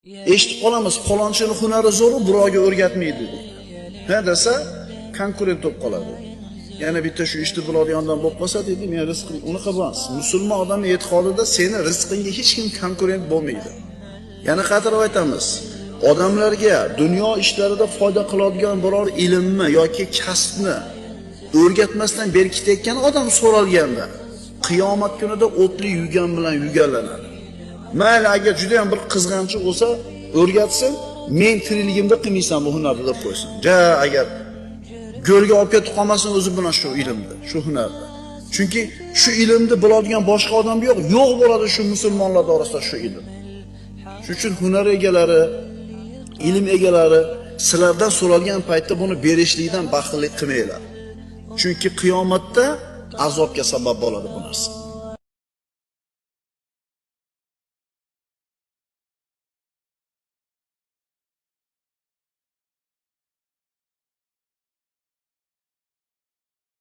Eshitib qolamiz, falonchini hunari zo'r, birovga o'rgatmaydi deb. Ha desa, konkurent bo'lib qoladi. Yana bitta shu ishni biladigandan bo'lib qolsa, dedi, men rizqim unaqa emas. Musulmon odamning e'tiqodida seni rizqingga hech kim konkurent bo'lmaydi. Yana qaytarib aytamiz. Odamlarga dunyo ishlarida foyda qiladigan biror ilmni yoki kasbni o'rgatmasdan berkitayotgan odam so'ralganda, qiyomat kunida o'tli yugan bilan yuganlanadi. Mayli agar juda ham bir qizg'anchiq bo'lsa, o'rgatsin, men tirikligimda qilmaysan bu hunarni deb qo'ysin. Agar go'rga olib ketib qolmasin o'zi bilan shu ilmda, shu hunarda. Chunki shu ilmni biladigan boshqa odam yo'q bo'ladi shu musulmonlar orasida shu ilm. Shuning uchun hunar egalari, ilm egalari sizlardan so'ralgan paytda buni berishlikdan baxillik qilmanglar. Chunki qiyomatda azobga sabab bo'ladi bu narsa.